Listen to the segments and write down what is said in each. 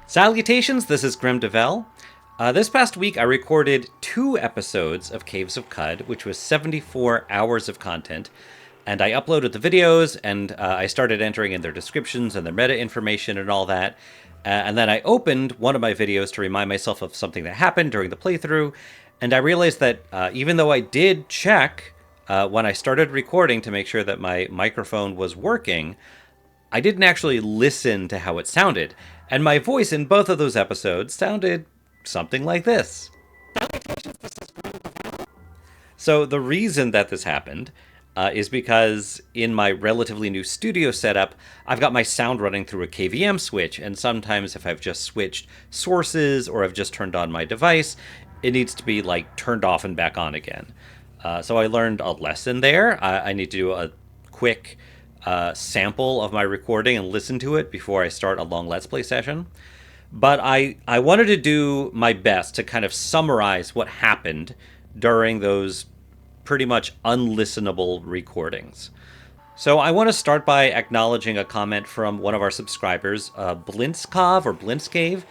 Salutations, this is Grem. This past week I recorded 2 episodes of Caves of Cud, which was 74 hours of content, and I uploaded the videos, and I started entering in their descriptions and their meta information and all that. And then I opened one of my videos to remind myself of something that happened during the playthrough, and I realized that even though I did check when I started recording to make sure that my microphone was working, I didn't actually listen to how it sounded. And my voice in both of those episodes sounded something like this. So the reason that this happened is because in my relatively new studio setup, I've got my sound running through a KVM switch, and sometimes if I've just switched sources or I've just turned on my device, it needs to be like turned off and back on again. So I learned a lesson there. I need to do a quick sample of my recording and listen to it before I start a long Let's Play session. But I wanted to do my best to kind of summarize what happened during those pretty much unlistenable recordings. So I want to start by acknowledging a comment from one of our subscribers, Blinskov or Blinskave.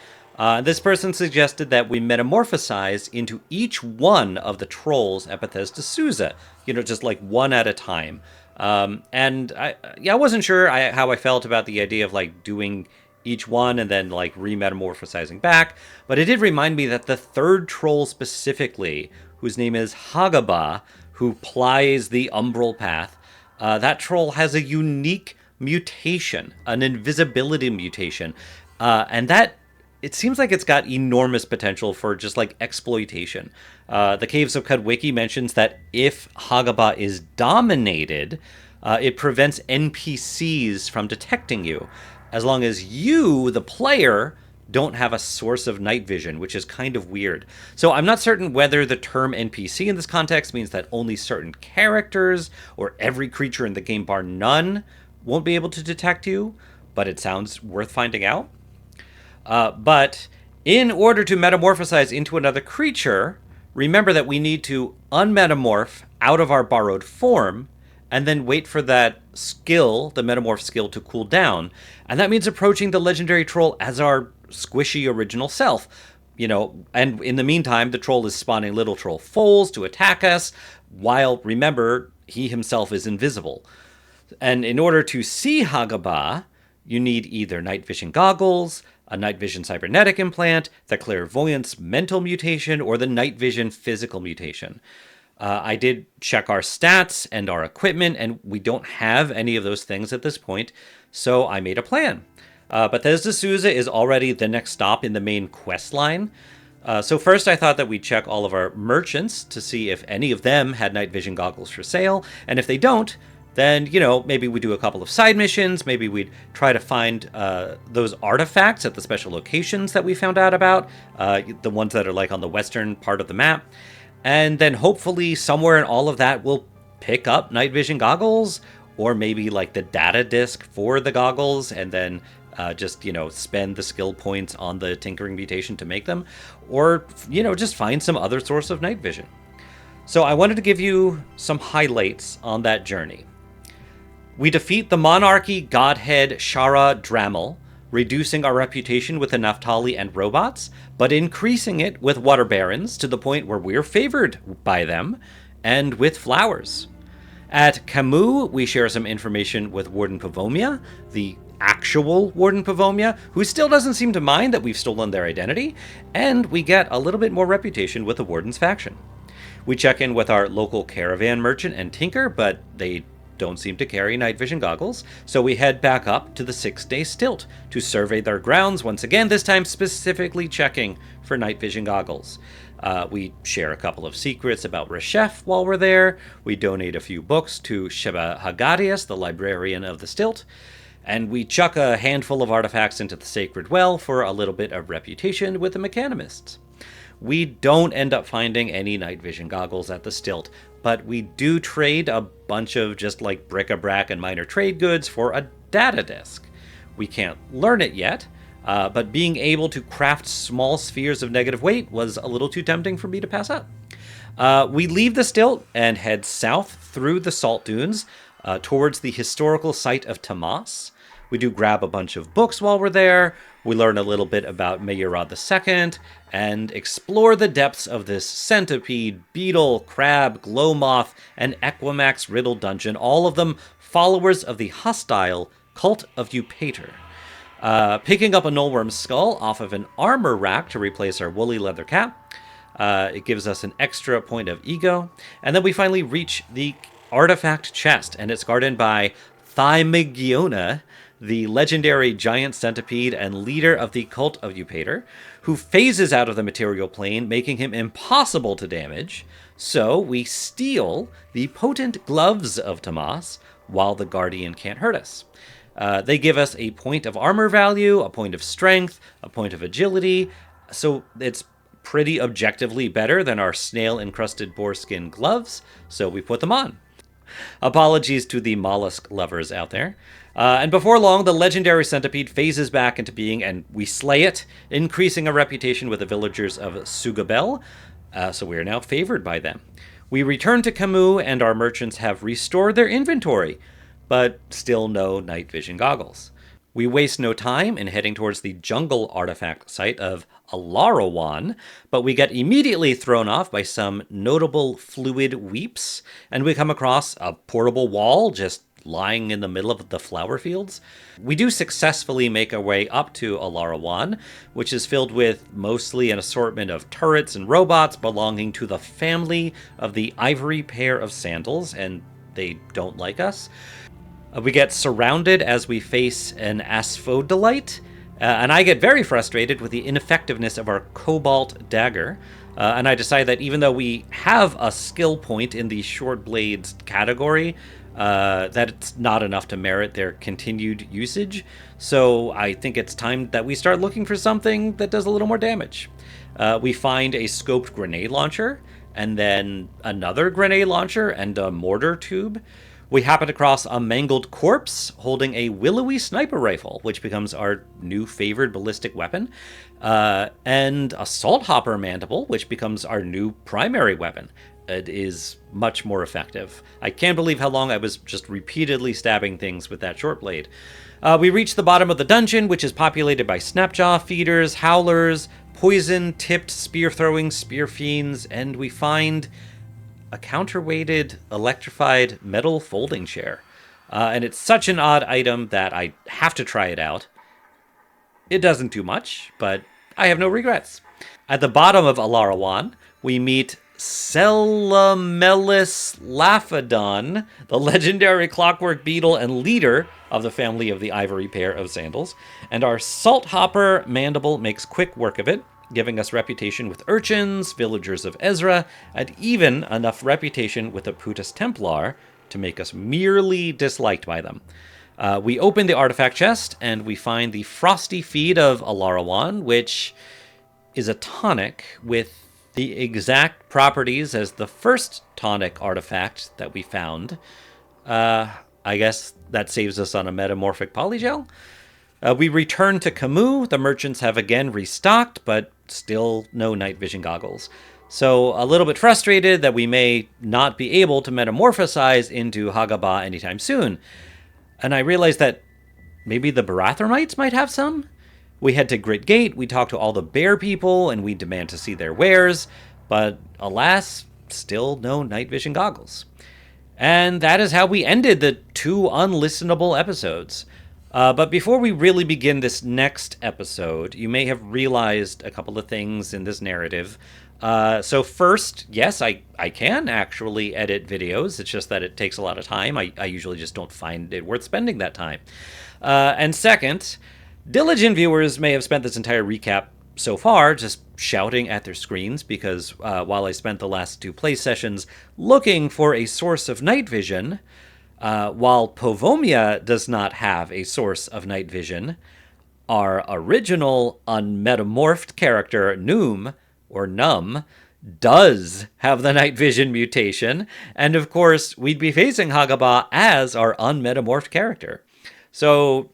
This person suggested that we metamorphosize into each one of the trolls at Bethesda Susa, just like one at a time. And I wasn't sure how I felt about the idea of like doing each one and then like re-metamorphosizing back, but it did remind me that the third troll specifically, whose name is Hagaba, who plies the umbral path, that troll has a unique mutation, an invisibility mutation, and that it seems like it's got enormous potential for just like exploitation. The Caves of Cud wiki mentions that if Hagaba is dominated, it prevents NPCs from detecting you, as long as you, the player, don't have a source of night vision, which is kind of weird. So I'm not certain whether the term NPC in this context means that only certain characters or every creature in the game bar none won't be able to detect you, but it sounds worth finding out. But in order to metamorphosize into another creature, remember that we need to unmetamorph out of our borrowed form and then wait for that skill, the metamorph skill, to cool down. And that means approaching the legendary troll as our squishy original self. And in the meantime, the troll is spawning little troll foals to attack us, while, remember, he himself is invisible. And in order to see Hagaba, you need either night vision goggles, a night vision cybernetic implant, the clairvoyance mental mutation, or the night vision physical mutation. I did check our stats and our equipment, and we don't have any of those things at this point, so I made a plan. Bethesda Susa is already the next stop in the main quest line. So first I thought that we'd check all of our merchants to see if any of them had night vision goggles for sale, and if they don't, then, maybe we do a couple of side missions, maybe we'd try to find those artifacts at the special locations that we found out about, the ones that are like on the western part of the map. And then hopefully somewhere in all of that we'll pick up night vision goggles, or maybe like the data disk for the goggles, and then just, spend the skill points on the tinkering mutation to make them, or, just find some other source of night vision. So I wanted to give you some highlights on that journey. We defeat the monarchy godhead Shara Dramel, reducing our reputation with the Naphtali and robots, but increasing it with water barons to the point where we're favored by them, and with flowers. At Camus, we share some information with Warden Pavomia, the actual Warden Pavomia, who still doesn't seem to mind that we've stolen their identity, and we get a little bit more reputation with the Warden's faction. We check in with our local caravan merchant and tinker, but they don't seem to carry night vision goggles, so we head back up to the 6-day stilt to survey their grounds once again, this time specifically checking for night vision goggles. We share a couple of secrets about Reshef while we're there, we donate a few books to Sheba Hagadius, the librarian of the stilt, and we chuck a handful of artifacts into the sacred well for a little bit of reputation with the mechanimists. We don't end up finding any night vision goggles at the stilt, but we do trade a bunch of just like bric-a-brac and minor trade goods for a data disk. We can't learn it yet, but being able to craft small spheres of negative weight was a little too tempting for me to pass up. We leave the stilt and head south through the salt dunes towards the historical site of Tamas. We do grab a bunch of books while we're there. We learn a little bit about Mayurad II and explore the depths of this centipede, beetle, crab, glowmoth, and equimax riddle dungeon, all of them followers of the hostile Cult of Eupator. Picking up a nullworm skull off of an armor rack to replace our woolly leather cap. It gives us an extra point of ego. And then we finally reach the artifact chest, and it's guarded by Thymigiona, the legendary giant centipede and leader of the Cult of Eupator, who phases out of the material plane, making him impossible to damage. So we steal the potent gloves of Tomas while the Guardian can't hurt us. They give us a point of armor value, a point of strength, a point of agility, so it's pretty objectively better than our snail-encrusted boarskin gloves, so we put them on. Apologies to the mollusk lovers out there. And before long, the legendary centipede phases back into being, and we slay it, increasing our reputation with the villagers of Sugabel, so we are now favored by them. We return to Camus, and our merchants have restored their inventory, but still no night vision goggles. We waste no time in heading towards the jungle artifact site of Alarawan, but we get immediately thrown off by some notable fluid weeps, and we come across a portable wall just lying in the middle of the flower fields. We do successfully make our way up to Alarawan, which is filled with mostly an assortment of turrets and robots belonging to the family of the Ivory Pair of Sandals, and they don't like us. We get surrounded as we face an asphodolite, and I get very frustrated with the ineffectiveness of our cobalt dagger, and I decide that even though we have a skill point in the short blades category, that it's not enough to merit their continued usage, so I think it's time that we start looking for something that does a little more damage. We find a scoped grenade launcher, and then another grenade launcher and a mortar tube. We happen across a mangled corpse holding a willowy sniper rifle, which becomes our new favored ballistic weapon, and a salt hopper mandible, which becomes our new primary weapon. It is much more effective. I can't believe how long I was just repeatedly stabbing things with that short blade. We reach the bottom of the dungeon, which is populated by snapjaw feeders, howlers, poison-tipped spear-throwing spear fiends, and we find a counterweighted electrified metal folding chair. And it's such an odd item that I have to try it out. It doesn't do much, but I have no regrets. At the bottom of Alarawan, we meet Celamelis Laphodon, the legendary clockwork beetle and leader of the family of the Ivory Pair of Sandals, and our salt hopper mandible makes quick work of it, giving us reputation with urchins, villagers of Ezra, and even enough reputation with the Putus Templar to make us merely disliked by them. We open the artifact chest, and we find the frosty feed of Alarawan, which is a tonic with the exact properties as the first tonic artifact that we found. I guess that saves us on a metamorphic polygel. We return to Camus. The merchants have again restocked, but still no night vision goggles. So a little bit frustrated that we may not be able to metamorphosize into Hagaba anytime soon. And I realized that maybe the Barathromites might have some? We head to Grit Gate, we talk to all the bear people, and we demand to see their wares, but alas, still no night vision goggles. And that is how we ended the 2 unlistenable episodes. But before we really begin this next episode, you may have realized a couple of things in this narrative. So first, yes, I can actually edit videos. It's just that it takes a lot of time. I usually just don't find it worth spending that time. And second, diligent viewers may have spent this entire recap so far just shouting at their screens because while I spent the last 2 play sessions looking for a source of night vision, while Povomia does not have a source of night vision, our original unmetamorphed character, Noom, or Num, does have the night vision mutation, and of course, we'd be facing Hagaba as our unmetamorphed character. So,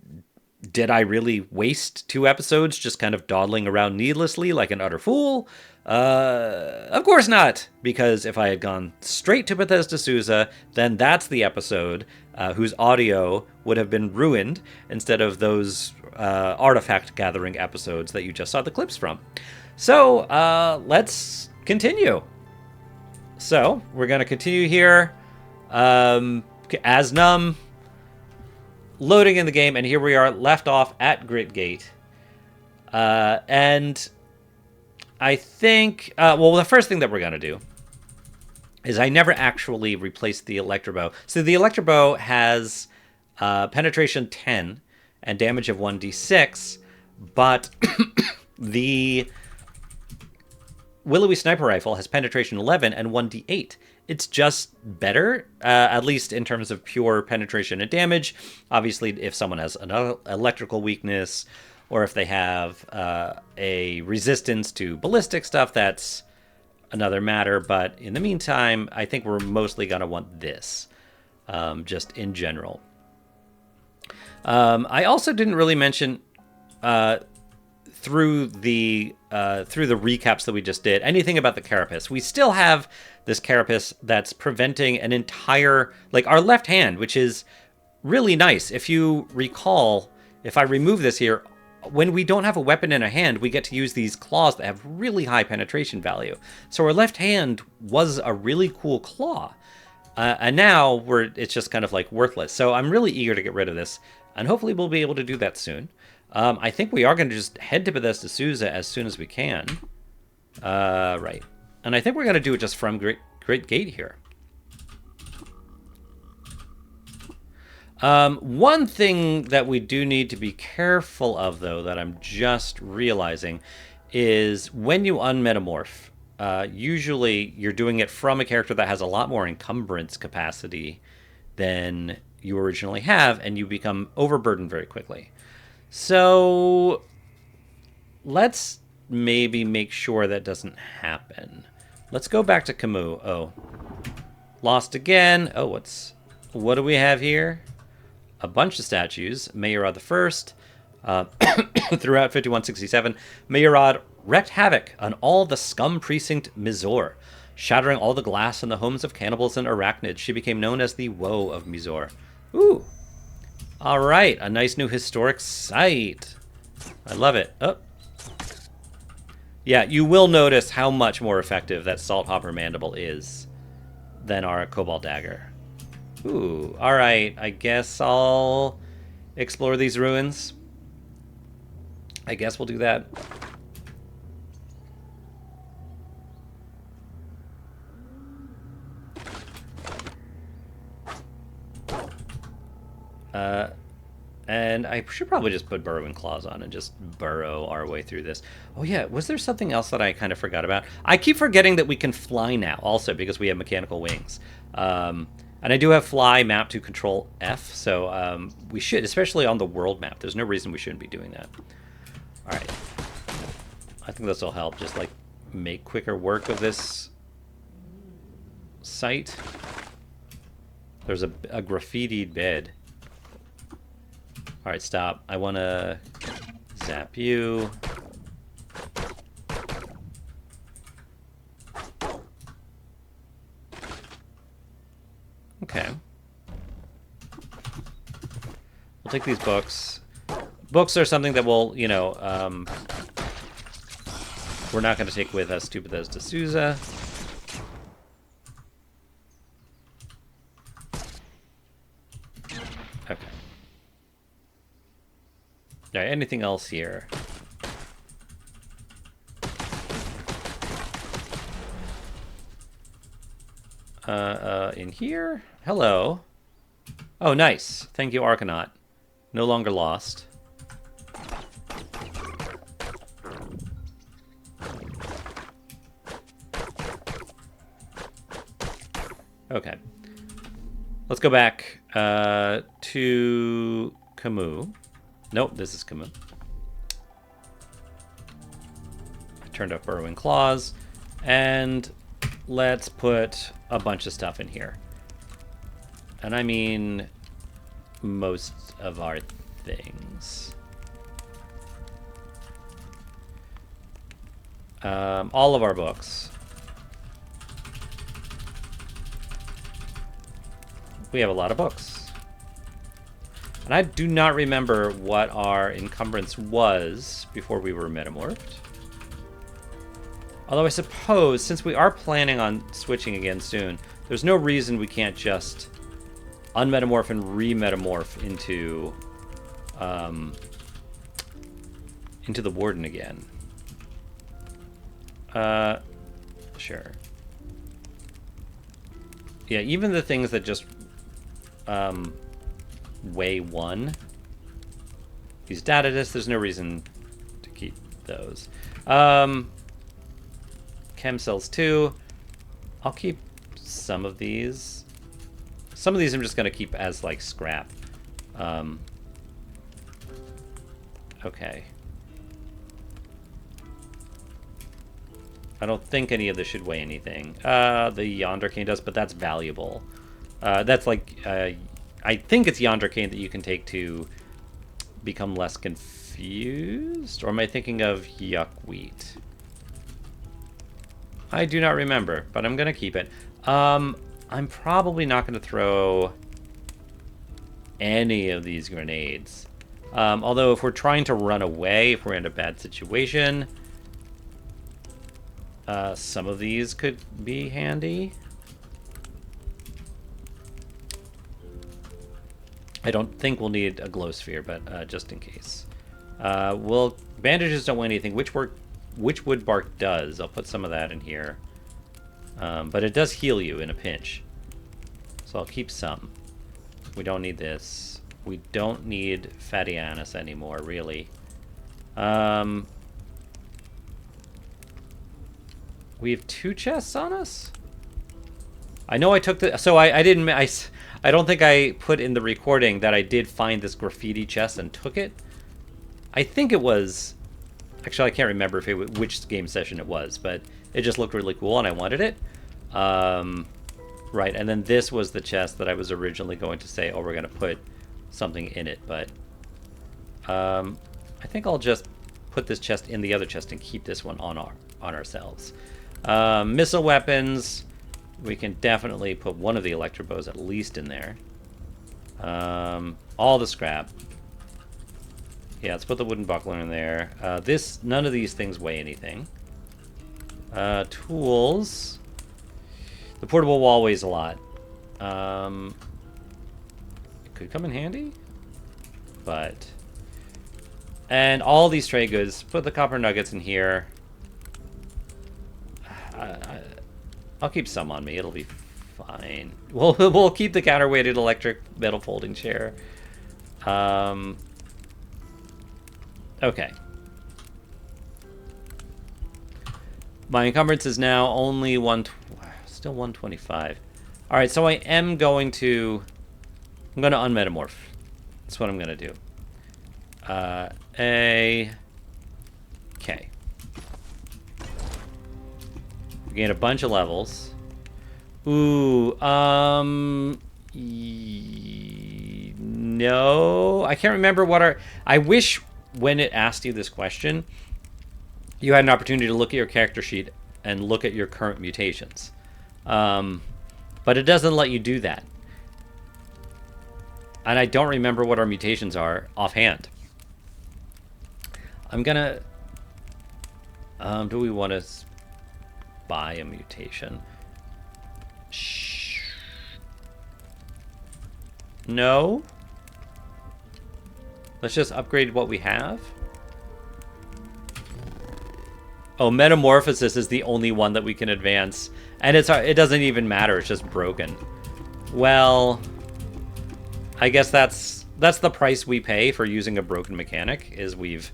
Did I really waste 2 episodes just kind of dawdling around needlessly like an utter fool? Of course not, because if I had gone straight to Bethesda Susa, then that's the episode whose audio would have been ruined instead of those artifact gathering episodes that you just saw the clips from. So let's continue. So we're going to continue here as Numb, loading in the game, and here we are left off at Gritgate. And I think, well, the first thing that we're going to do is I never actually replaced the Electrobow. So the Electrobow has penetration 10 and damage of 1d6, but the Willowy Sniper Rifle has penetration 11 and 1d8. It's just better, at least in terms of pure penetration and damage. Obviously, if someone has an electrical weakness, or if they have a resistance to ballistic stuff, that's another matter. But in the meantime, I think we're mostly going to want this, just in general. I also didn't really mention through the recaps that we just did anything about the carapace. We still have this carapace that's preventing an entire, like our left hand, which is really nice. If you recall, if I remove this here, when we don't have a weapon in a hand, we get to use these claws that have really high penetration value. So our left hand was a really cool claw. And now it's just kind of like worthless. So I'm really eager to get rid of this. And hopefully we'll be able to do that soon. I think we are going to just head to Bethesda Susa as soon as we can. Right. And I think we're going to do it just from Great Gate here. One thing that we do need to be careful of, though, that I'm just realizing, is when you unmetamorph, usually you're doing it from a character that has a lot more encumbrance capacity than you originally have, and you become overburdened very quickly. So let's maybe make sure that doesn't happen. Let's go back to Camus. Oh, lost again. Oh, what do we have here? A bunch of statues. Mayorad the First. Throughout 5167, Mayorad wreaked havoc on all the scum precinct Mizor, shattering all the glass in the homes of cannibals and arachnids. She became known as the Woe of Mizor. Ooh. All right, a nice new historic site. I love it. Oh. Yeah, you will notice how much more effective that Salthopper Mandible is than our Cobalt Dagger. Ooh, all right. I guess I'll explore these ruins. I guess we'll do that. And I should probably just put burrowing claws on and just burrow our way through this. Oh yeah, was there something else that I kind of forgot about? I keep forgetting that we can fly now also because we have mechanical wings. And I do have fly mapped to Control F, so we should, especially on the world map. There's no reason we shouldn't be doing that. All right. I think this will help just like make quicker work of this site. There's a graffitied bed. All right, stop. I want to zap you. Okay. We'll take these books. Books are something that we'll, you know, we're not going to take with us to Bethesda Susa. Okay. All right, anything else here? In here? Hello. Oh, nice. Thank you, Arcanaut. No longer lost. Okay. Let's go back to Camus. Nope, this is Camus. I turned up Burrowing Claws. And let's put a bunch of stuff in here. And I mean most of our things. All of our books. We have a lot of books. And I do not remember what our encumbrance was before we were metamorphed. Although I suppose, since we are planning on switching again soon, there's no reason we can't just unmetamorph and remetamorph into the Warden again. Sure. Yeah, even the things that just weigh 1. These data discs, there's no reason to keep those. Chem cells 2. I'll keep some of these. Some of these I'm just going to keep as, like, scrap. Okay. I don't think any of this should weigh anything. The Yonder Cane does, but that's valuable. That's like, I think it's Yonder Cane that you can take to become less confused? Or am I thinking of Yuck Wheat? I do not remember, but I'm going to keep it. I'm probably not going to throw any of these grenades. Although if we're trying to run away, if we're in a bad situation, some of these could be handy. I don't think we'll need a glow sphere, but just in case. Bandages don't weigh anything. Which wood bark does. I'll put some of that in here. But it does heal you in a pinch. So I'll keep some. We don't need this. We don't need fatty anise anymore, really. We have 2 chests on us? I know I took the... So I didn't... I don't think I put in the recording that I did find this graffiti chest and took it. I think it was... Actually, I can't remember if which game session it was, but it just looked really cool and I wanted it. Right, and then this was the chest that I was originally going to say, oh, we're going to put something in it, but... I think I'll just put this chest in the other chest and keep this one on ourselves. Missile weapons... We can definitely put one of the electro bows at least in there. All the scrap. Yeah, let's put the wooden buckler in there. None of these things weigh anything. Tools. The portable wall weighs a lot. It could come in handy, but... And all these trade goods. Put the copper nuggets in here. I'll keep some on me. It'll be fine. We'll keep the counterweighted electric metal folding chair. Okay. My encumbrance is now only still 125. All right, so I am going to... I'm going to unmetamorph. That's what I'm going to do. Okay. We gain a bunch of levels. Ooh, no. I can't remember what our... I wish when it asked you this question, you had an opportunity to look at your character sheet and look at your current mutations. But it doesn't let you do that. And I don't remember what our mutations are offhand. I'm gonna... do we want to... buy a mutation? No? Let's just upgrade what we have. Oh, Metamorphosis is the only one that we can advance. And it doesn't even matter, it's just broken. Well, I guess that's the price we pay for using a broken mechanic, is we've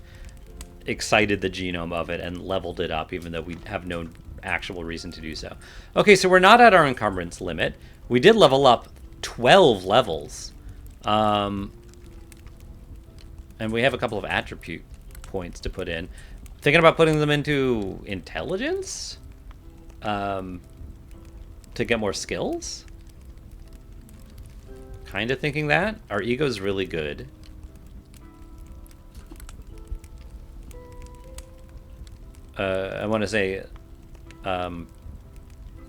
excited the genome of it and leveled it up, even though we have no actual reason to do so. Okay, so we're not at our encumbrance limit. We did level up 12 levels. And we have a couple of attribute points to put in. Thinking about putting them into intelligence? To get more skills? Kind of thinking that. Our ego's really good. I want to say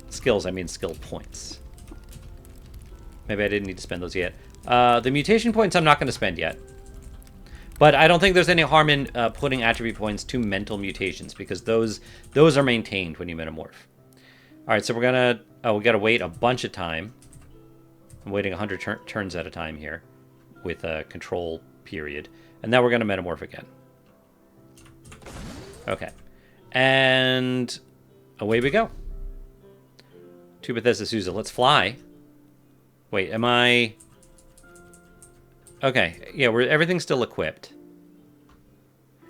skills, I mean skill points. Maybe I didn't need to spend those yet. The mutation points I'm not going to spend yet. But I don't think there's any harm in putting attribute points to mental mutations, because those are maintained when you metamorph. All right, so we're gonna... Oh, we gotta wait a bunch of time. I'm waiting 100 turns at a time here with a control period. And now we're gonna metamorph again. Okay. And away we go. To Bethesda Susa. Let's fly. Wait, am I... Okay, yeah, everything's still equipped.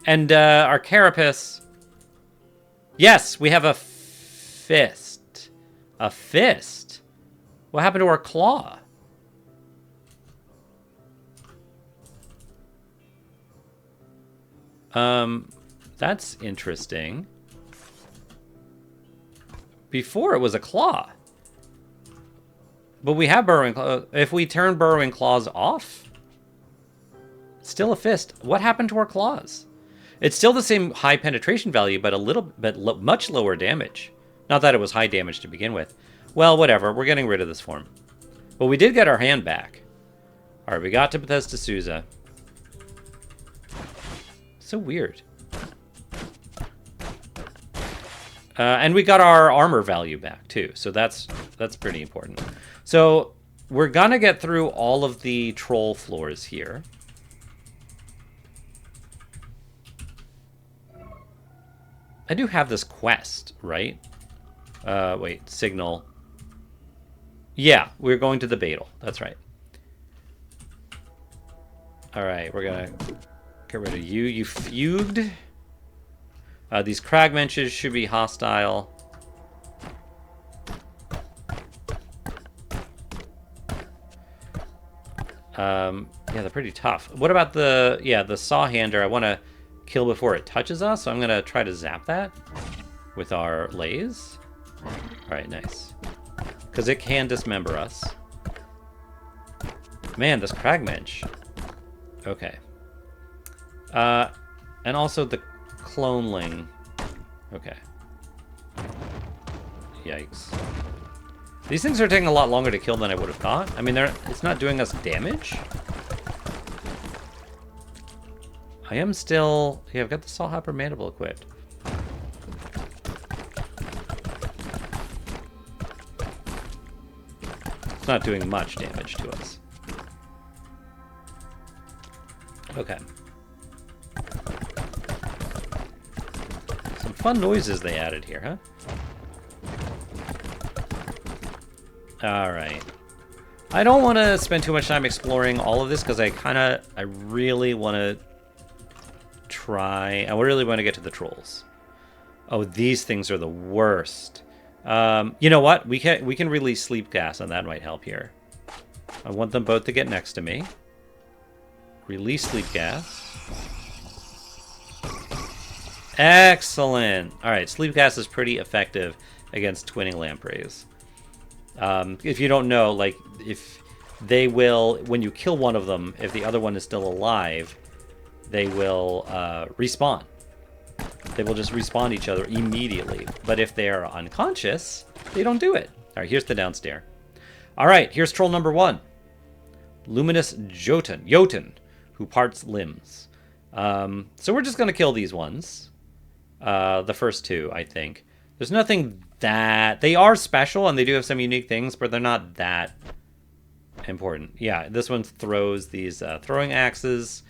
And our carapace... Yes, we have a fist. A fist? What happened to our claw? That's interesting. Before it was a claw. But we have burrowing claws. If we turn burrowing claws off... Still a fist. What happened to our claws? It's still the same high penetration value, but much lower damage. Not that it was high damage to begin with. Well, whatever. We're getting rid of this form. But we did get our hand back. All right, we got to Bethesda Susa. So weird. And we got our armor value back too, so that's pretty important. So we're gonna get through all of the troll floors here. I do have this quest, right? Wait, signal. Yeah, we're going to the Beetle. That's right. All right, we're gonna get rid of you. You fugued. These cragmenches should be hostile. Yeah, they're pretty tough. What about the saw-hander? I want to kill before it touches us, so I'm going to try to zap that with our lays. All right, nice. Because it can dismember us. Man, this cragmensch. Okay. And also the cloneling. Okay. Yikes. These things are taking a lot longer to kill than I would have thought. I mean, it's not doing us damage. I am still... Yeah, I've got the Sawhopper Mandible equipped. It's not doing much damage to us. Okay. Some fun noises they added here, huh? Alright. I don't want to spend too much time exploring all of this, because I really want to try... I really want to get to the trolls. Oh, these things are the worst. You know what? We can release sleep gas, and that might help here. I want them both to get next to me. Release sleep gas. Excellent! Alright, sleep gas is pretty effective against twinning lampreys. If you don't know, like, if they will, when you kill one of them, if the other one is still alive, they will respawn. They will just respawn each other immediately. But if they are unconscious, they don't do it. All right, here's the downstairs. All right, here's troll number 1. Luminous Jotun, who parts limbs. So we're just going to kill these ones. The first 2, I think. There's nothing that... They are special, and they do have some unique things, but they're not that important. Yeah, this one throws these throwing axes,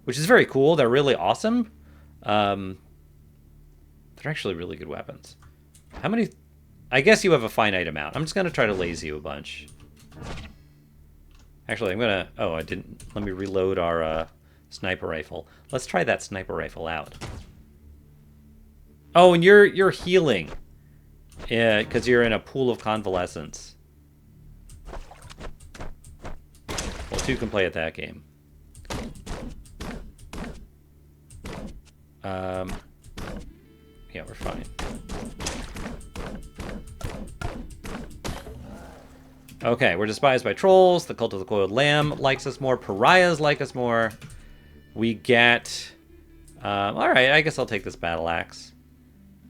which is very cool. They're really awesome. They're actually really good weapons. How many... I guess you have a finite amount. I'm just going to try to lazy you a bunch. Actually, I'm going to... Oh, I didn't... Let me reload our sniper rifle. Let's try that sniper rifle out. Oh, and you're healing. Yeah, because you're in a pool of convalescence. Well, 2 can play at that game. Yeah, we're fine. Okay, we're despised by trolls. The Cult of the Coiled Lamb likes us more. Pariahs like us more. We get... Alright, I guess I'll take this battle axe.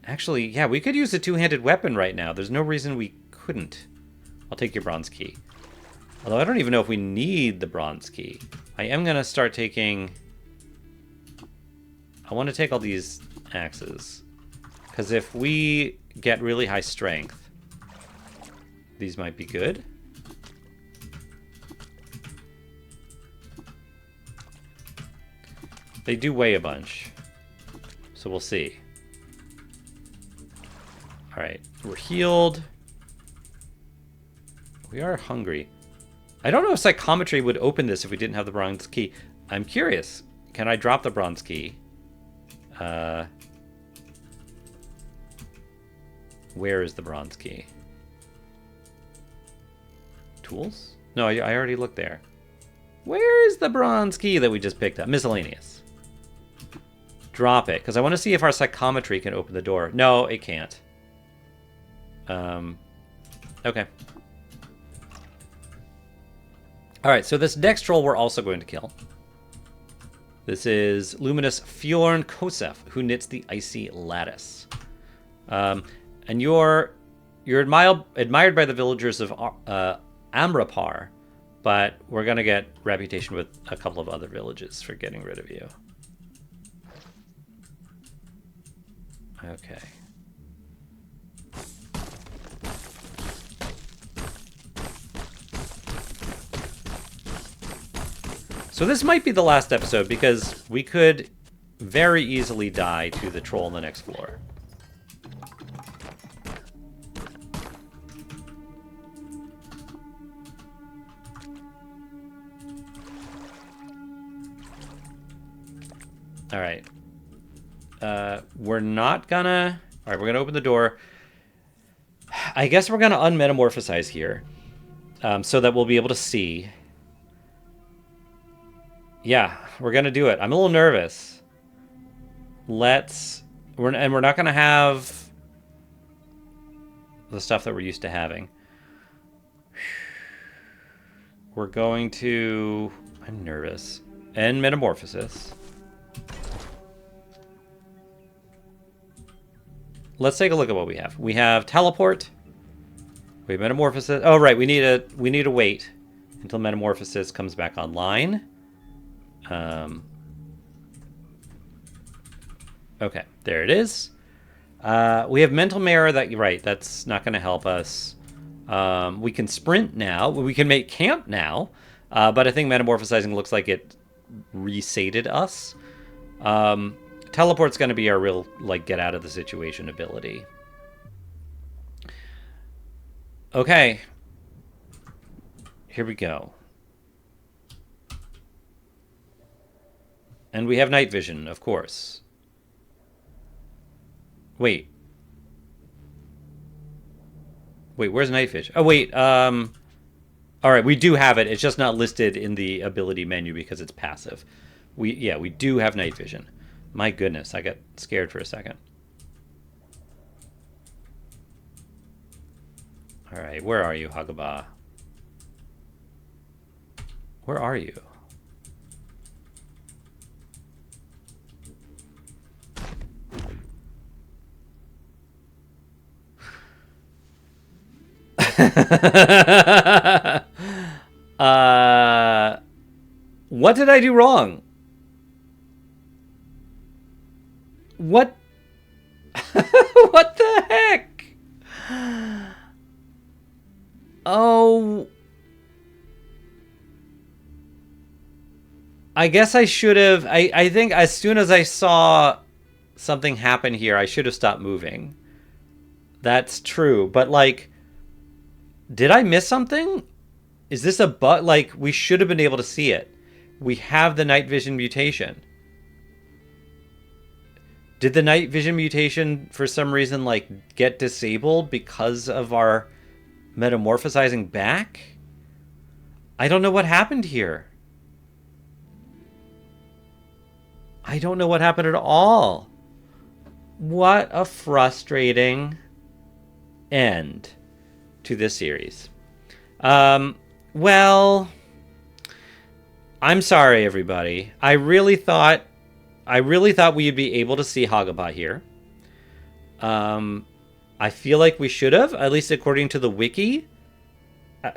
Actually, yeah, we could use a two-handed weapon right now. There's no reason we couldn't. I'll take your bronze key. Although I don't even know if we need the bronze key. I am going to start taking... I want to take all these axes. Because if we get really high strength, these might be good. They do weigh a bunch. So we'll see. Alright, we're healed. We are hungry. I don't know if psychometry would open this if we didn't have the bronze key. I'm curious. Can I drop the bronze key? Where is the bronze key? Tools? No, I already looked there. Where is the bronze key that we just picked up? Miscellaneous. Drop it, because I want to see if our psychometry can open the door. No, it can't. Okay. Alright, so this next troll we're also going to kill. This is Luminous Fjorn Kosef, who knits the icy lattice. And you're admired by the villagers of Amrapar, but we're going to get reputation with a couple of other villages for getting rid of you. Okay. So this might be the last episode because we could very easily die to the troll on the next floor. All right. We're not gonna... All right, we're gonna open the door. I guess we're gonna unmetamorphosize here, so that we'll be able to see. Yeah, we're gonna do it. I'm a little nervous. We're not gonna have the stuff that we're used to having. We're going to... I'm nervous. End Metamorphosis. Let's take a look at what we have. We have Teleport. We have Metamorphosis. Oh, right. We need to wait until Metamorphosis comes back online. Okay, there it is. We have Mental Mirror. That's not going to help us. We can sprint now. We can make camp now. But I think Metamorphosizing looks like it resated us. Teleport's going to be our real, get out of the situation ability. Okay. Here we go. And we have night vision, of course. Wait. Wait, where's night vision? Oh, wait. All right, we do have it. It's just not listed in the ability menu because it's passive. We do have night vision. My goodness, I got scared for a second. All right, where are you, Hagaba? Where are you? What did I do wrong? What? What the heck? Oh. I guess I should have... I think as soon as I saw something happen here, I should have stopped moving. That's true. But, did I miss something? Is this a bug? We should have been able to see it. We have the night vision mutation. Did the night vision mutation, for some reason, get disabled because of our metamorphosizing back? I don't know what happened here. I don't know what happened at all. What a frustrating end to this series. Well, I'm sorry, everybody. I really thought we'd be able to see Hagaba here. I feel like we should have, at least according to the wiki.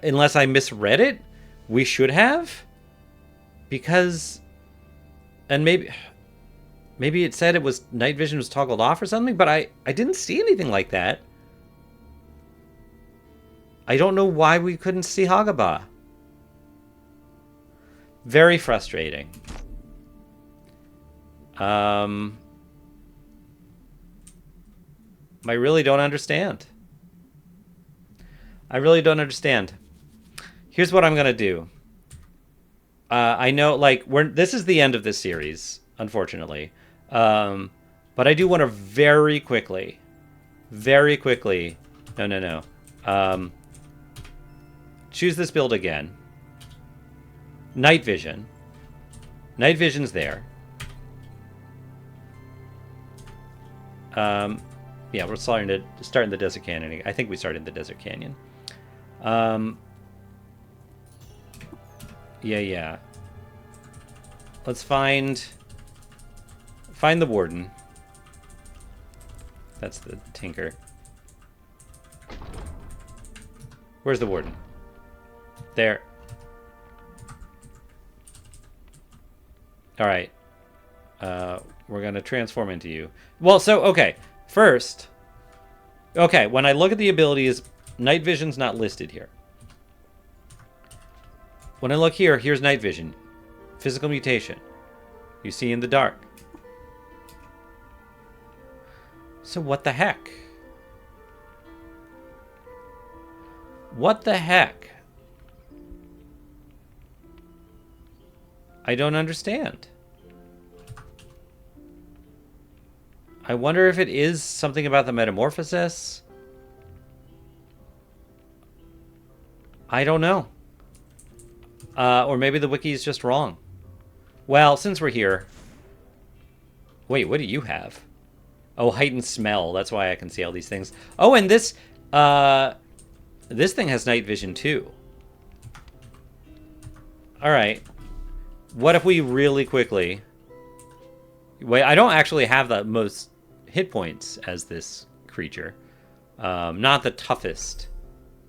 Unless I misread it, we should have. Because, and maybe it said it was night vision was toggled off or something, but I didn't see anything like that. I don't know why we couldn't see Hagaba. Very frustrating. I really don't understand. I really don't understand. Here's what I'm gonna do. I know, like, this is the end of this series, unfortunately. But I do want to very quickly. No. Choose this build again. Night vision. Night vision's there. Yeah, we're starting the Desert Canyon. I think we started the Desert Canyon. Yeah. Let's find the warden. That's the tinker. Where's the warden? There. All right. We're gonna transform into you. Well, so okay. First, okay. When I look at the abilities, night vision's not listed here. When I look here, here's night vision. Physical mutation. You see in the dark. So what the heck? What the heck? I don't understand. I wonder if it is something about the metamorphosis. I don't know. Or maybe the wiki is just wrong. Well, since we're here... Wait, what do you have? Oh, heightened smell. That's why I can see all these things. Oh, and this... this thing has night vision, too. Alright. What if we really quickly... Wait, I don't actually have the most hit points as this creature. Not the toughest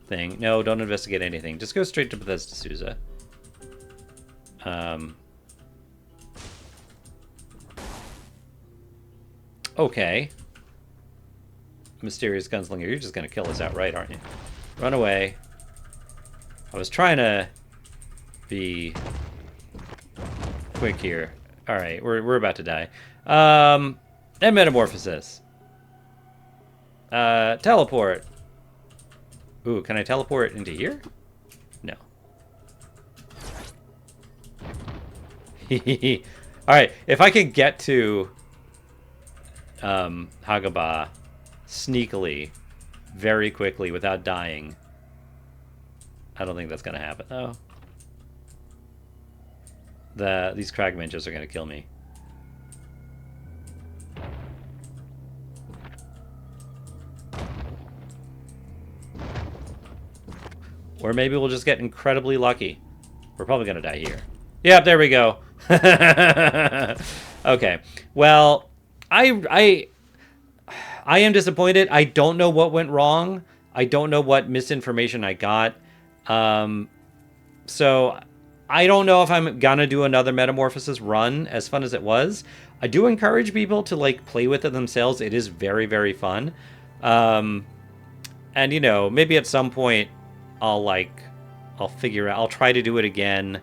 thing. No, don't investigate anything. Just go straight to Bethesda Susa. Okay. Mysterious Gunslinger, you're just gonna kill us outright, aren't you? Run away. I was trying to be quick here. Alright, we're about to die. And Metamorphosis. Teleport. Ooh, can I teleport into here? No. Alright, if I can get to Hagaba sneakily, very quickly, without dying. I don't think that's gonna happen, though. These Cragmen just are gonna kill me. Or maybe we'll just get incredibly lucky. We're probably gonna die here. Yep, there we go. Okay. Well, I am disappointed. I don't know what went wrong. I don't know what misinformation I got. So I don't know if I'm gonna do another Metamorphosis run, as fun as it was. I do encourage people to like play with it themselves. It is very, very fun. And you know, maybe at some point I'll figure out, I'll try to do it again.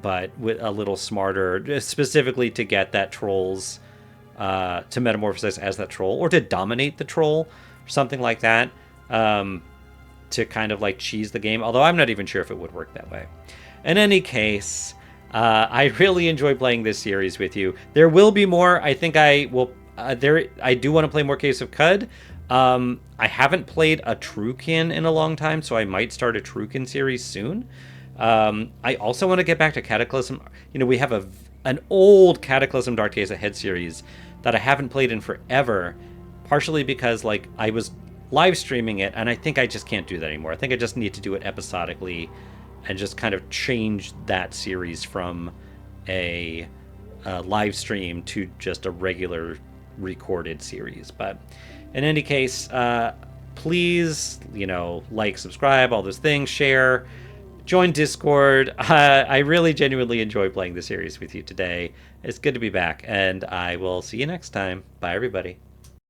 But with a little smarter, specifically to get that troll's, to metamorphosize as that troll, or to dominate the troll, or something like that, to kind of like cheese the game, although I'm not even sure if it would work that way. In any case, I really enjoy playing this series with you. There will be more. I think I will, I do want to play more Case of Cud. I haven't played a Trukin in a long time, so I might start a Trukin series soon. I also want to get back to Cataclysm. You know, we have an old Cataclysm Dark Days Ahead series that I haven't played in forever, partially because like I was live streaming it, and I think I just can't do that anymore. I think I just need to do it episodically and just kind of change that series from a live stream to just a regular recorded series. But in any case, please, like, subscribe, all those things, share, join Discord. I really genuinely enjoy playing the series with you today. It's good to be back, and I will see you next time. Bye, everybody.